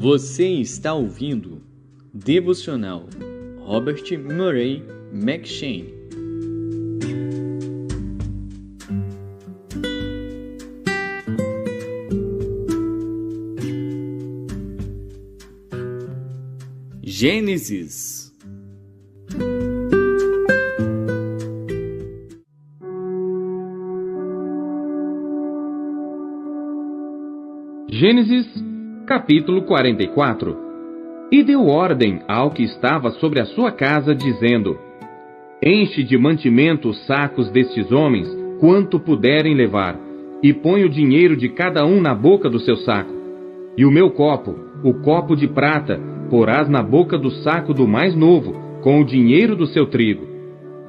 Você está ouvindo Devocional Robert Murray McCheyne. Gênesis. Gênesis, capítulo 44. E deu ordem ao que estava sobre a sua casa, dizendo: Enche de mantimento os sacos destes homens, quanto puderem levar, e põe o dinheiro de cada um na boca do seu saco. E o meu copo, o copo de prata, porás na boca do saco do mais novo, com o dinheiro do seu trigo.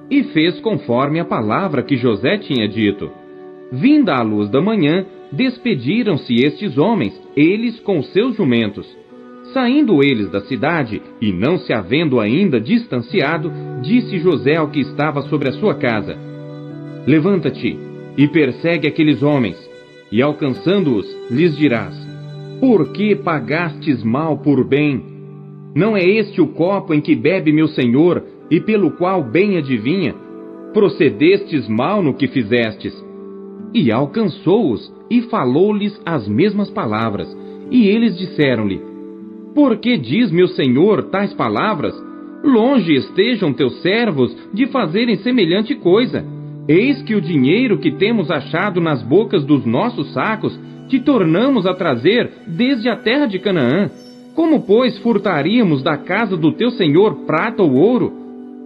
E fez conforme a palavra que José tinha dito. Vinda a luz da manhã, despediram-se estes homens, eles com seus jumentos. Saindo eles da cidade, e não se havendo ainda distanciado, disse José ao que estava sobre a sua casa: Levanta-te, e persegue aqueles homens, e alcançando-os, lhes dirás: Por que pagastes mal por bem? Não é este o copo em que bebe meu senhor, e pelo qual bem adivinha? Procedestes mal no que fizestes. E alcançou-os, e falou-lhes as mesmas palavras. E eles disseram-lhe: Por que diz meu senhor tais palavras? Longe estejam teus servos de fazerem semelhante coisa. Eis que o dinheiro que temos achado nas bocas dos nossos sacos, te tornamos a trazer desde a terra de Canaã. Como, pois, furtaríamos da casa do teu senhor prata ou ouro?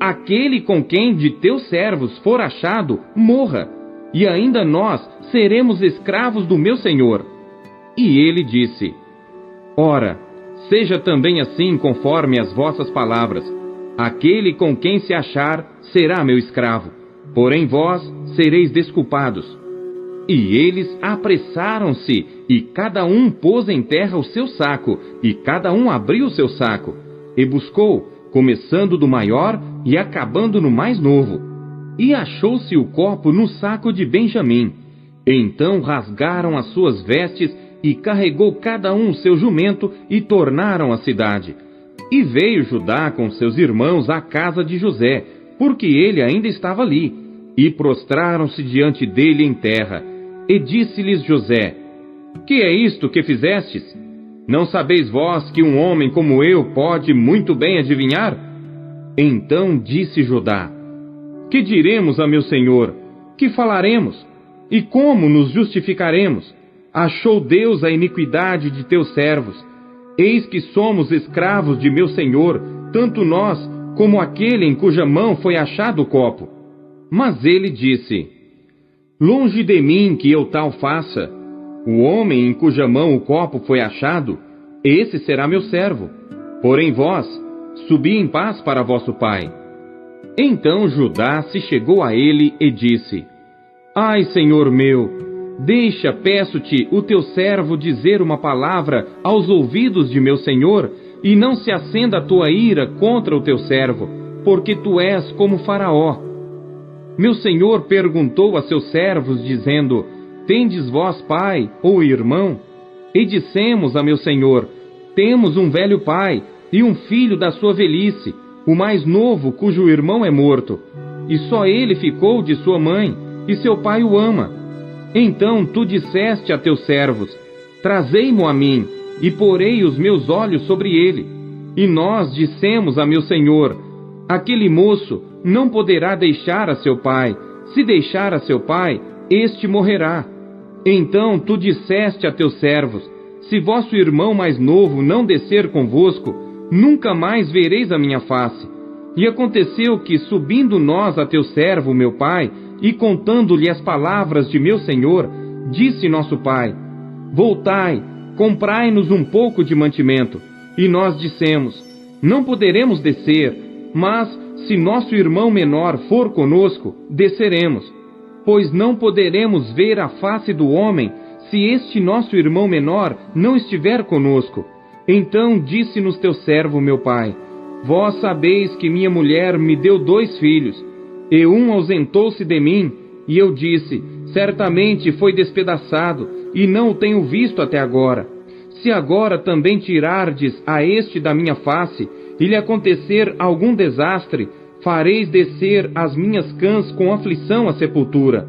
Aquele com quem de teus servos for achado, morra, e ainda nós seremos escravos do meu senhor. E ele disse: Ora, seja também assim conforme as vossas palavras. Aquele com quem se achar será meu escravo, porém vós sereis desculpados. E eles apressaram-se, e cada um pôs em terra o seu saco, e cada um abriu o seu saco, e buscou, começando do maior e acabando no mais novo. E achou-se o copo no saco de Benjamim. Então rasgaram as suas vestes, e carregou cada um o seu jumento, e tornaram à cidade. E veio Judá com seus irmãos à casa de José, porque ele ainda estava ali, e prostraram-se diante dele em terra. E disse-lhes José: Que é isto que fizestes? Não sabeis vós que um homem como eu pode muito bem adivinhar? Então disse Judá: Que diremos a meu senhor? Que falaremos? E como nos justificaremos? Achou Deus a iniquidade de teus servos. Eis que somos escravos de meu senhor, tanto nós como aquele em cuja mão foi achado o copo. Mas ele disse: Longe de mim que eu tal faça. O homem em cuja mão o copo foi achado, esse será meu servo. Porém vós, subi em paz para vosso pai. Então Judá se chegou a ele e disse: Ai, senhor meu, deixa, peço-te, o teu servo dizer uma palavra aos ouvidos de meu senhor, e não se acenda a tua ira contra o teu servo, porque tu és como Faraó. Meu senhor perguntou a seus servos, dizendo: Tendes vós pai ou irmão? E dissemos a meu senhor: Temos um velho pai e um filho da sua velhice, o mais novo, cujo irmão é morto. E só ele ficou de sua mãe, e seu pai o ama. Então tu disseste a teus servos: Trazei-mo a mim, e porei os meus olhos sobre ele. E nós dissemos a meu senhor: Aquele moço não poderá deixar a seu pai. Se deixar a seu pai, este morrerá. Então tu disseste a teus servos: Se vosso irmão mais novo não descer convosco, nunca mais vereis a minha face. E aconteceu que, subindo nós a teu servo, meu pai, e contando-lhe as palavras de meu senhor, disse nosso pai: Voltai, comprai-nos um pouco de mantimento. E nós dissemos: Não poderemos descer, mas se nosso irmão menor for conosco, desceremos, pois não poderemos ver a face do homem se este nosso irmão menor não estiver conosco. Então disse-nos teu servo, meu pai: Vós sabeis que minha mulher me deu 2 filhos, e um ausentou-se de mim, e eu disse: Certamente foi despedaçado, e não o tenho visto até agora. se agora também tirardes a este da minha face, e lhe acontecer algum desastre, fareis descer as minhas cãs com aflição à sepultura.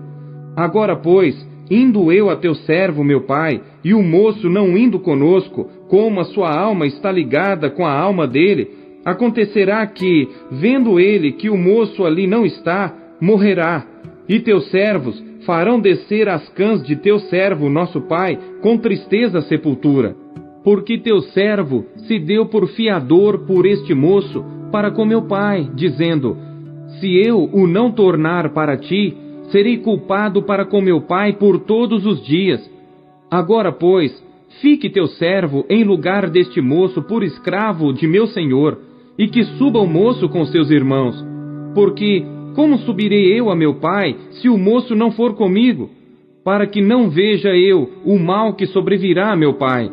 Agora, pois, indo eu a teu servo, meu pai, e o moço não indo conosco, como a sua alma está ligada com a alma dele, acontecerá que, vendo ele que o moço ali não está, morrerá, e teus servos farão descer as cãs de teu servo, nosso pai, com tristeza à sepultura. Porque teu servo se deu por fiador por este moço para com meu pai, dizendo: se eu o não tornar para ti, serei culpado para com meu pai por todos os dias. Agora, pois, fique teu servo em lugar deste moço por escravo de meu senhor, e que suba o moço com seus irmãos. Porque como subirei eu a meu pai, se o moço não for comigo? Para que não veja eu o mal que sobrevirá a meu pai.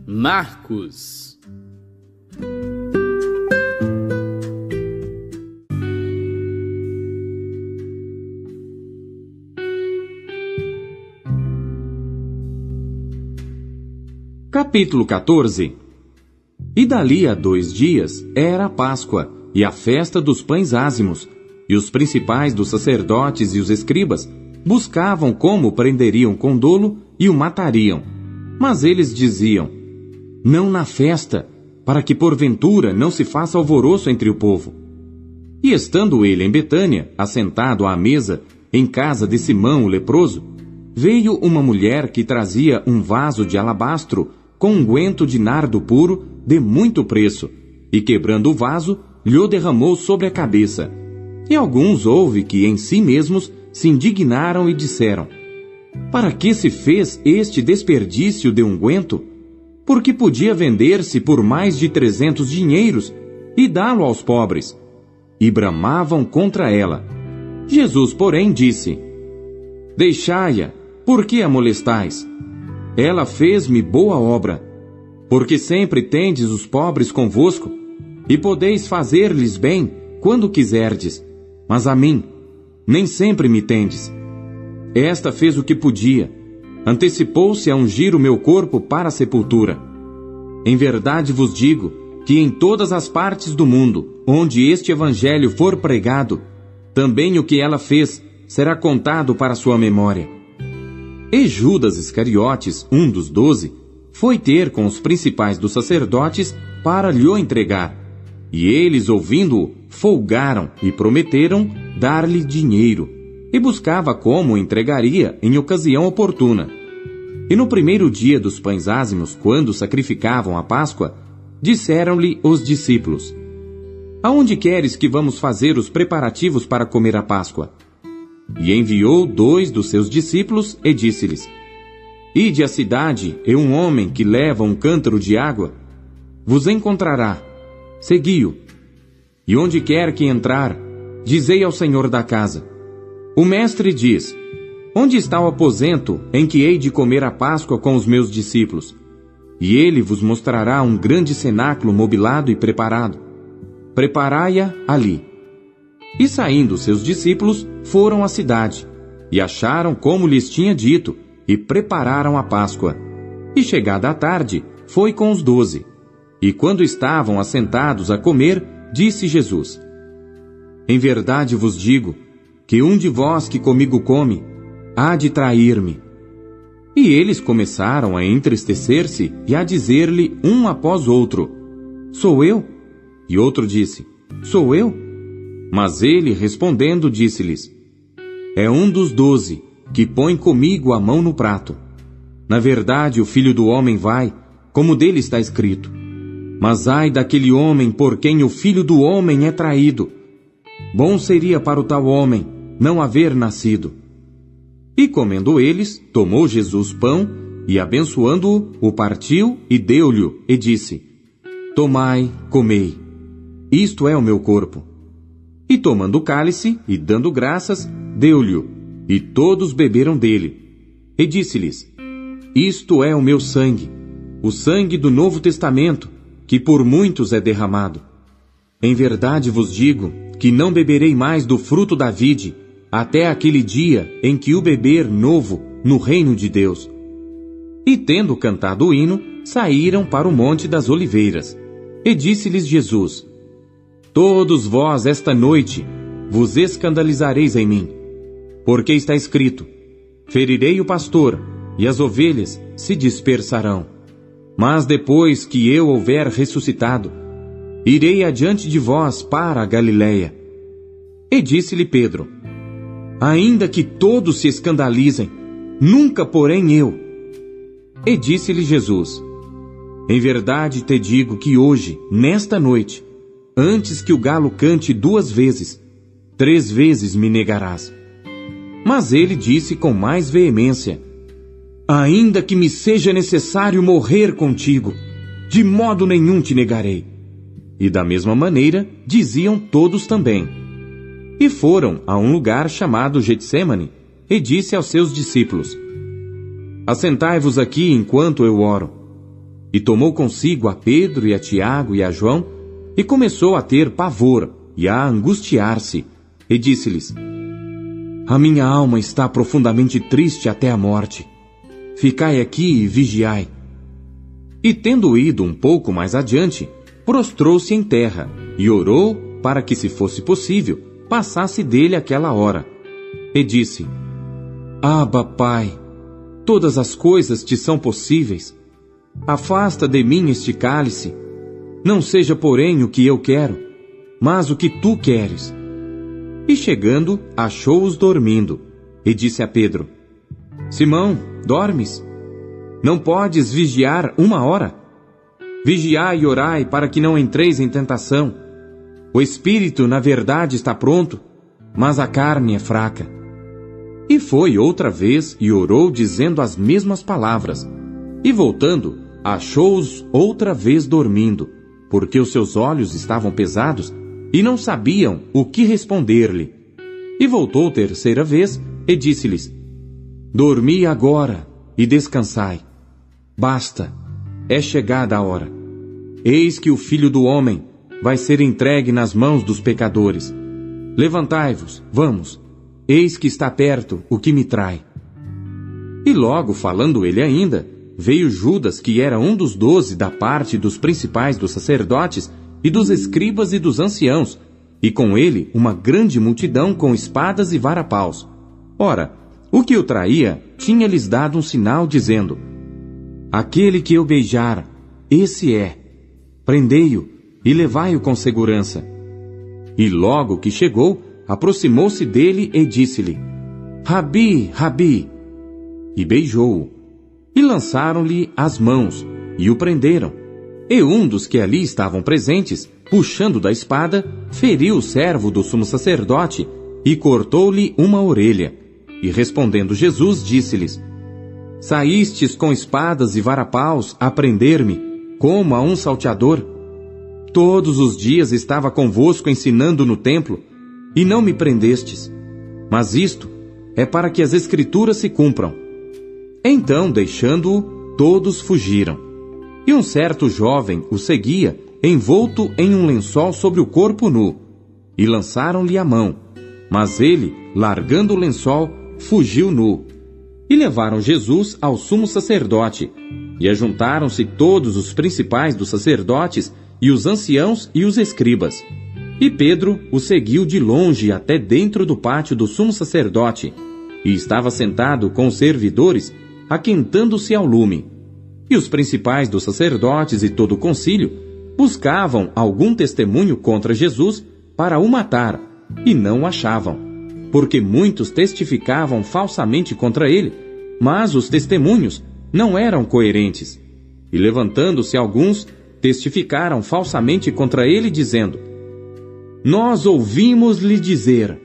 Marcos. Capítulo 14. E dali a 2 dias era a Páscoa e a festa dos pães ázimos, e os principais dos sacerdotes e os escribas buscavam como prenderiam com dolo e o matariam. Mas eles diziam: não na festa, para que porventura não se faça alvoroço entre o povo. E estando ele em Betânia, assentado à mesa, em casa de Simão o leproso, veio uma mulher que trazia um vaso de alabastro com unguento de nardo puro de muito preço, e quebrando o vaso, lhe derramou sobre a cabeça. E alguns houve que em si mesmos se indignaram e disseram: para que se fez este desperdício de unguento? Porque podia vender-se por mais de 300 dinheiros e dá-lo aos pobres. E bramavam contra ela. Jesus, porém, disse: deixai-a, por que a molestais? Ela fez-me boa obra, porque sempre tendes os pobres convosco, e podeis fazer-lhes bem quando quiserdes, mas a mim nem sempre me tendes. Esta fez o que podia, antecipou-se a ungir o meu corpo para a sepultura. Em verdade vos digo que em todas as partes do mundo, onde este evangelho for pregado, também o que ela fez será contado para sua memória. E Judas Iscariotes, um dos 12, foi ter com os principais dos sacerdotes para lhe o entregar. E eles, ouvindo-o, folgaram e prometeram dar-lhe dinheiro, e buscava como o entregaria em ocasião oportuna. E no primeiro dia dos pães ázimos, quando sacrificavam a Páscoa, disseram-lhe os discípulos: aonde queres que vamos fazer os preparativos para comer a Páscoa? E enviou 2 dos seus discípulos e disse-lhes: ide à cidade, e um homem que leva um cântaro de água vos encontrará. Segui-o. E onde quer que entrar, dizei ao senhor da casa: o mestre diz: onde está o aposento em que hei de comer a Páscoa com os meus discípulos? E ele vos mostrará um grande cenáculo mobilado e preparado. Preparai-a ali. E saindo seus discípulos, foram à cidade, e acharam como lhes tinha dito, e prepararam a Páscoa. E chegada a tarde, foi com os 12. E quando estavam assentados a comer, disse Jesus: em verdade vos digo, que um de vós que comigo come, há de trair-me. E eles começaram a entristecer-se e a dizer-lhe um após outro: sou eu? E outro disse: sou eu? Mas ele, respondendo, disse-lhes: é um dos 12, que põe comigo a mão no prato. Na verdade, o Filho do Homem vai, como dele está escrito. Mas ai daquele homem por quem o Filho do Homem é traído. Bom seria para o tal homem não haver nascido. E comendo eles, tomou Jesus pão, e abençoando-o, o partiu e deu-lhe, e disse: tomai, comei, isto é o meu corpo. E tomando o cálice, e dando graças, deu-lhe, e todos beberam dele. E disse-lhes: isto é o meu sangue, o sangue do Novo Testamento, que por muitos é derramado. Em verdade vos digo que não beberei mais do fruto da vide, até aquele dia em que o beber novo no reino de Deus. E tendo cantado o hino, saíram para o Monte das Oliveiras. E disse-lhes Jesus: Todos vós esta noite vos escandalizareis em mim, porque está escrito: ferirei o pastor, e as ovelhas se dispersarão. Mas depois que eu houver ressuscitado, irei adiante de vós para a Galiléia. E disse-lhe Pedro: Ainda que todos se escandalizem, nunca porém eu. E disse-lhe Jesus: Em verdade te digo que hoje, nesta noite, antes que o galo cante 2 vezes, 3 vezes me negarás. Mas ele disse com mais veemência: Ainda que me seja necessário morrer contigo, de modo nenhum te negarei. E da mesma maneira diziam todos também. E foram a um lugar chamado Getsêmani, e disse aos seus discípulos: Assentai-vos aqui enquanto eu oro. E tomou consigo a Pedro e a Tiago e a João, e começou a ter pavor e a angustiar-se, e disse-lhes: A minha alma está profundamente triste até a morte. Ficai aqui e vigiai. E tendo ido um pouco mais adiante, prostrou-se em terra, e orou para que, se fosse possível, passasse dele aquela hora. E disse: Abba, Pai, todas as coisas te são possíveis. Afasta de mim este cálice. Não seja, porém, o que eu quero, mas o que tu queres. E chegando, achou-os dormindo, e disse a Pedro: Simão, dormes? Não podes vigiar 1 hora? Vigiai e orai para que não entreis em tentação. O espírito, na verdade, está pronto, mas a carne é fraca. E foi outra vez e orou dizendo as mesmas palavras. E voltando, achou-os outra vez dormindo, porque os seus olhos estavam pesados e não sabiam o que responder-lhe. E voltou 3ª vez e disse-lhes: Dormi agora e descansai. Basta, é chegada a hora. Eis que o Filho do Homem vai ser entregue nas mãos dos pecadores. Levantai-vos, vamos, eis que está perto o que me trai. E logo, falando ele ainda, veio Judas, que era um dos 12 da parte dos principais dos sacerdotes e dos escribas e dos anciãos, e com ele uma grande multidão com espadas e varapaus. Ora, o que o traía tinha-lhes dado um sinal, dizendo: Aquele que eu beijar, esse é. Prendei-o e levai-o com segurança. E logo que chegou, aproximou-se dele e disse-lhe: Rabi, Rabi! E beijou-o. E lançaram-lhe as mãos, e o prenderam. E um dos que ali estavam presentes, puxando da espada, feriu o servo do sumo sacerdote, e cortou-lhe uma orelha. E respondendo Jesus, disse-lhes: Saístes com espadas e varapaus a prender-me, como a um salteador? Todos os dias estava convosco ensinando no templo, e não me prendestes. Mas isto é para que as Escrituras se cumpram. Então, deixando-o, todos fugiram. E um certo jovem o seguia, envolto em um lençol sobre o corpo nu. E lançaram-lhe a mão. Mas ele, largando o lençol, fugiu nu. E levaram Jesus ao sumo sacerdote. E ajuntaram-se todos os principais dos sacerdotes, e os anciãos e os escribas. E Pedro o seguiu de longe até dentro do pátio do sumo sacerdote, e estava sentado com os servidores, aquentando-se ao lume. E os principais dos sacerdotes e todo o concílio buscavam algum testemunho contra Jesus para o matar, e não o achavam, porque muitos testificavam falsamente contra ele, mas os testemunhos não eram coerentes. E levantando-se alguns, testificaram falsamente contra ele, dizendo: Nós ouvimos-lhe dizer: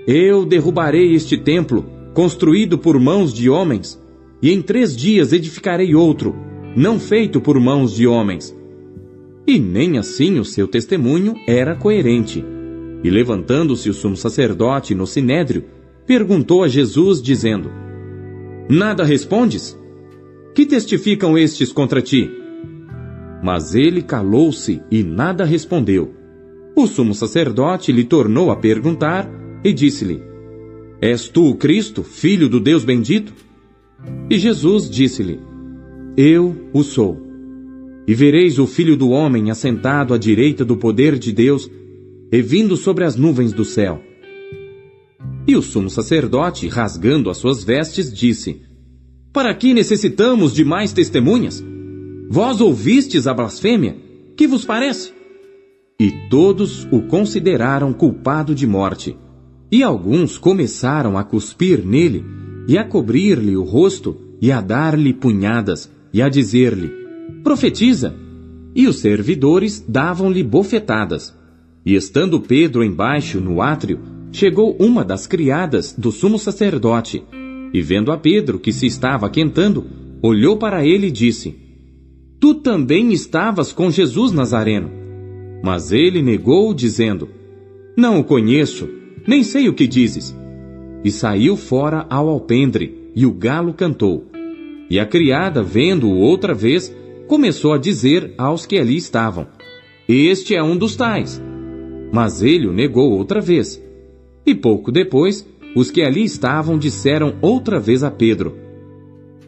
Eu derrubarei este templo, construído por mãos de homens, e em 3 dias edificarei outro, não feito por mãos de homens. E nem assim o seu testemunho era coerente. E levantando-se o sumo sacerdote no sinédrio, perguntou a Jesus, dizendo: Nada respondes? Que testificam estes contra ti? Mas ele calou-se e nada respondeu. O sumo sacerdote lhe tornou a perguntar e disse-lhe: És tu o Cristo, filho do Deus bendito? E Jesus disse-lhe: Eu o sou. E vereis o Filho do Homem assentado à direita do poder de Deus e vindo sobre as nuvens do céu. E o sumo sacerdote, rasgando as suas vestes, disse: Para que necessitamos de mais testemunhas? Vós ouvistes a blasfêmia? Que vos parece? E todos o consideraram culpado de morte. E alguns começaram a cuspir nele, e a cobrir-lhe o rosto, e a dar-lhe punhadas, e a dizer-lhe: Profetiza! E os servidores davam-lhe bofetadas. E estando Pedro embaixo no átrio, chegou uma das criadas do sumo sacerdote, e vendo a Pedro que se estava aquentando, olhou para ele e disse: Tu também estavas com Jesus Nazareno. Mas ele negou, dizendo: Não o conheço, nem sei o que dizes. E saiu fora ao alpendre, e o galo cantou. E a criada, vendo-o outra vez, começou a dizer aos que ali estavam: Este é um dos tais. Mas ele o negou outra vez. E pouco depois, os que ali estavam disseram outra vez a Pedro: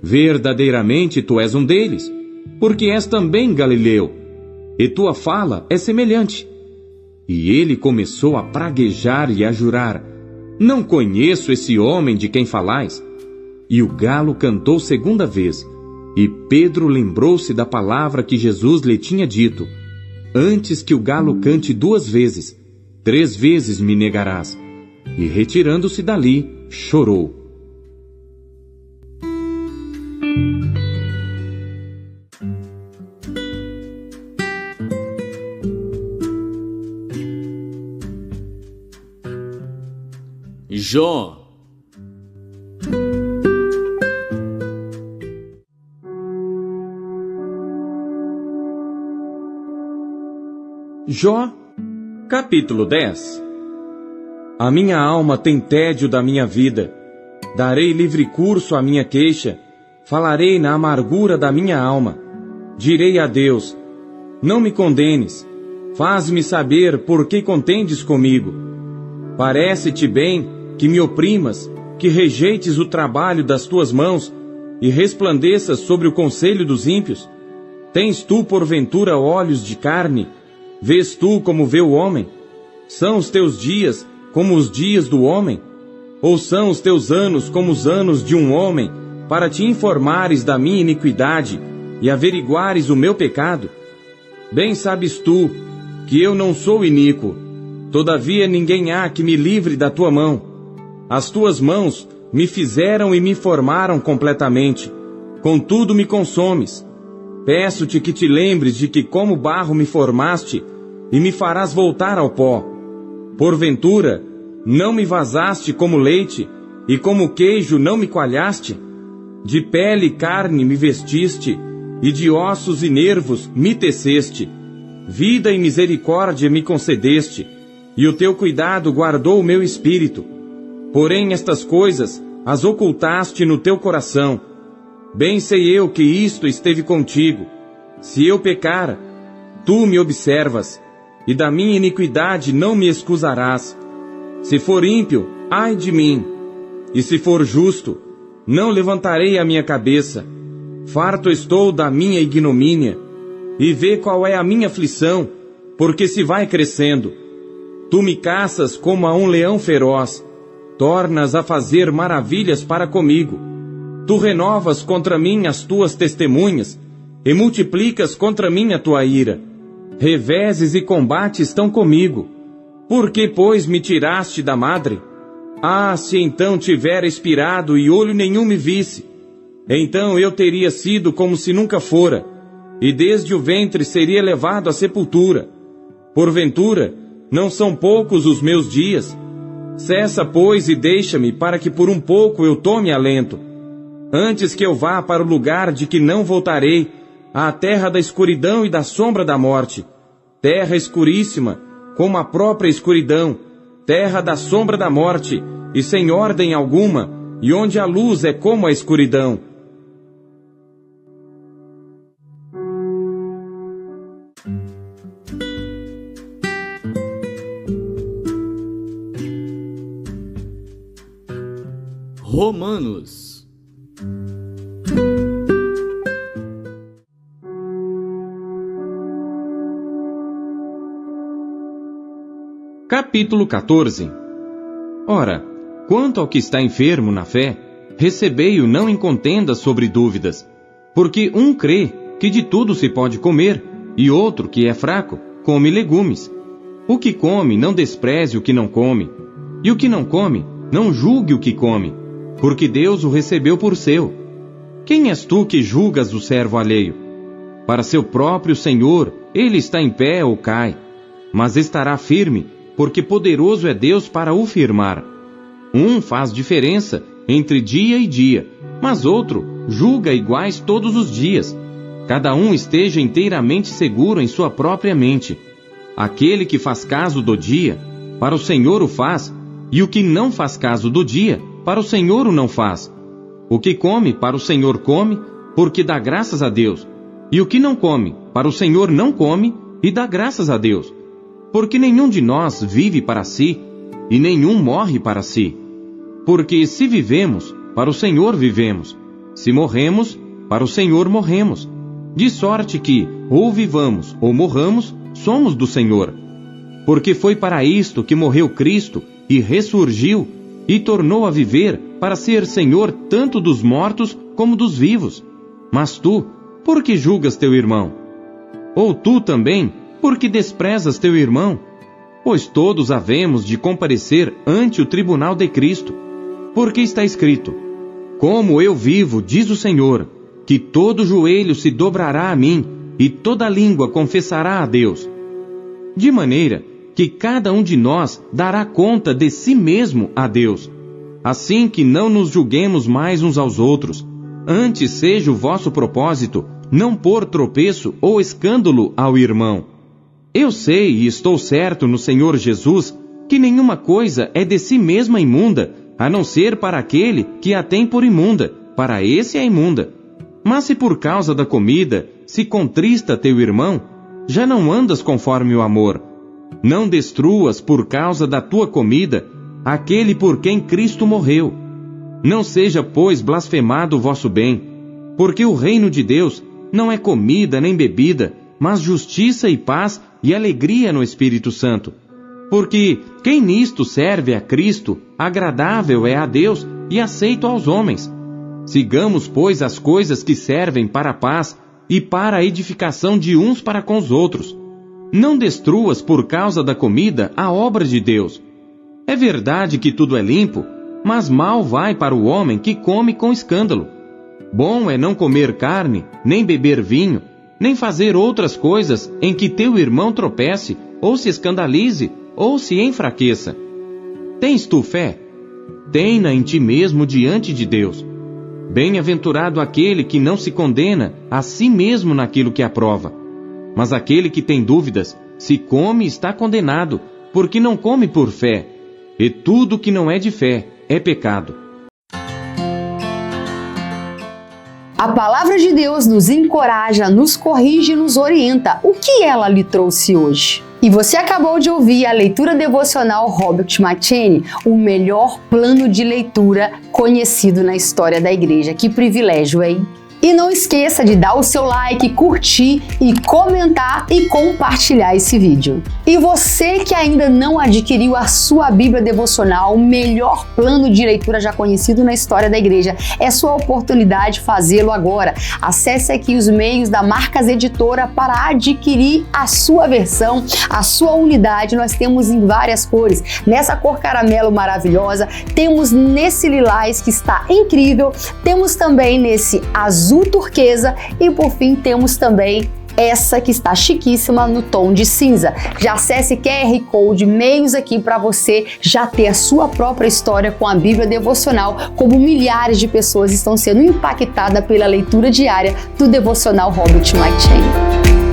Verdadeiramente tu és um deles, porque és também galileu, e tua fala é semelhante. E ele começou a praguejar e a jurar: Não conheço esse homem de quem falais. E o galo cantou segunda vez, e Pedro lembrou-se da palavra que Jesus lhe tinha dito: Antes que o galo cante 2 vezes, 3 vezes me negarás. E retirando-se dali, chorou. Jó. Jó, capítulo 10. A minha alma tem tédio da minha vida. Darei livre curso à minha queixa. Falarei na amargura da minha alma. Direi a Deus: Não me condenes. Faz-me saber por que contendes comigo. Parece-te bem que me oprimas, que rejeites o trabalho das tuas mãos e resplandeças sobre o conselho dos ímpios? Tens tu porventura olhos de carne? Vês tu como vê o homem? São os teus dias como os dias do homem? Ou são os teus anos como os anos de um homem, para te informares da minha iniquidade e averiguares o meu pecado? Bem sabes tu que eu não sou iníquo, todavia ninguém há que me livre da tua mão. As tuas mãos me fizeram e me formaram completamente, contudo me consomes. Peço-te que te lembres de que como barro me formaste, e me farás voltar ao pó. Porventura, não me vazaste como leite, e como queijo não me coalhaste? De pele e carne me vestiste, e de ossos e nervos me teceste. Vida e misericórdia me concedeste, e o teu cuidado guardou o meu espírito. Porém estas coisas as ocultaste no teu coração. Bem sei eu que isto esteve contigo. Se eu pecar, tu me observas, e da minha iniquidade não me excusarás. Se for ímpio, ai de mim, e se for justo, não levantarei a minha cabeça. Farto estou da minha ignomínia, e vê qual é a minha aflição, porque se vai crescendo. Tu me caças como a um leão feroz, tornas a fazer maravilhas para comigo. Tu renovas contra mim as tuas testemunhas, e multiplicas contra mim a tua ira. Reveses e combates estão comigo. Por que, pois, me tiraste da madre? Ah, se então tivera expirado e olho nenhum me visse, então eu teria sido como se nunca fora, e desde o ventre seria levado à sepultura. Porventura, não são poucos os meus dias? Cessa, pois, e deixa-me, para que por um pouco eu tome alento. Antes que eu vá para o lugar de que não voltarei, à terra da escuridão e da sombra da morte, terra escuríssima, como a própria escuridão, terra da sombra da morte, e sem ordem alguma, e onde a luz é como a escuridão. Romanos. Capítulo 14. Ora, quanto ao que está enfermo na fé, recebei-o não em contenda sobre dúvidas, porque um crê que de tudo se pode comer, e outro, que é fraco, come legumes. O que come, não despreze o que não come, e o que não come, não julgue o que come, porque Deus o recebeu por seu. Quem és tu que julgas o servo alheio? Para seu próprio Senhor, ele está em pé ou cai, mas estará firme, porque poderoso é Deus para o firmar. Um faz diferença entre dia e dia, mas outro julga iguais todos os dias. Cada um esteja inteiramente seguro em sua própria mente. Aquele que faz caso do dia, para o Senhor o faz, e o que não faz caso do dia, para o Senhor o não faz. O que come, para o Senhor come, porque dá graças a Deus. E o que não come, para o Senhor não come, e dá graças a Deus. Porque nenhum de nós vive para si, e nenhum morre para si. Porque se vivemos, para o Senhor vivemos. Se morremos, para o Senhor morremos. De sorte que, ou vivamos ou morramos, somos do Senhor. Porque foi para isto que morreu Cristo, e ressurgiu, e tornou a viver, para ser Senhor tanto dos mortos como dos vivos. Mas tu, por que julgas teu irmão? Ou tu também, por que desprezas teu irmão? Pois todos havemos de comparecer ante o tribunal de Cristo. Porque está escrito: como eu vivo, diz o Senhor, que todo joelho se dobrará a mim, e toda língua confessará a Deus. De maneira que cada um de nós dará conta de si mesmo a Deus. Assim que não nos julguemos mais uns aos outros, antes seja o vosso propósito não pôr tropeço ou escândalo ao irmão. Eu sei e estou certo no Senhor Jesus que nenhuma coisa é de si mesma imunda, a não ser para aquele que a tem por imunda, para esse é imunda. Mas se por causa da comida se contrista teu irmão, já não andas conforme o amor. Não destruas por causa da tua comida aquele por quem Cristo morreu. Não seja, pois, blasfemado o vosso bem, porque o reino de Deus não é comida nem bebida, mas justiça e paz e alegria no Espírito Santo. Porque quem nisto serve a Cristo, agradável é a Deus e aceito aos homens. Sigamos, pois, as coisas que servem para a paz e para a edificação de uns para com os outros. Não destruas por causa da comida a obra de Deus. É verdade que tudo é limpo, mas mal vai para o homem que come com escândalo. Bom é não comer carne, nem beber vinho, nem fazer outras coisas em que teu irmão tropece, ou se escandalize, ou se enfraqueça. Tens tu fé? Tem-na em ti mesmo diante de Deus. Bem-aventurado aquele que não se condena a si mesmo naquilo que aprova. Mas aquele que tem dúvidas, se come, está condenado, porque não come por fé. E tudo que não é de fé é pecado. A palavra de Deus nos encoraja, nos corrige e nos orienta. O que ela lhe trouxe hoje? E você acabou de ouvir a leitura devocional Robert McCheyne, o melhor plano de leitura conhecido na história da igreja. Que privilégio, hein? E não esqueça de dar o seu like, curtir e comentar e compartilhar esse vídeo. E você que ainda não adquiriu a sua Bíblia devocional, o melhor plano de leitura já conhecido na história da igreja, é sua oportunidade de fazê-lo agora. Acesse aqui os meios da Marcas Editora para adquirir a sua versão, a sua unidade. Nós temos em várias cores. Nessa cor caramelo maravilhosa, temos nesse lilás que está incrível, temos também nesse azul turquesa e por fim temos também essa que está chiquíssima no tom de cinza. Já acesse QR Code, meios aqui para você já ter a sua própria história com a Bíblia devocional, como milhares de pessoas estão sendo impactadas pela leitura diária do devocional Robert McCheyne.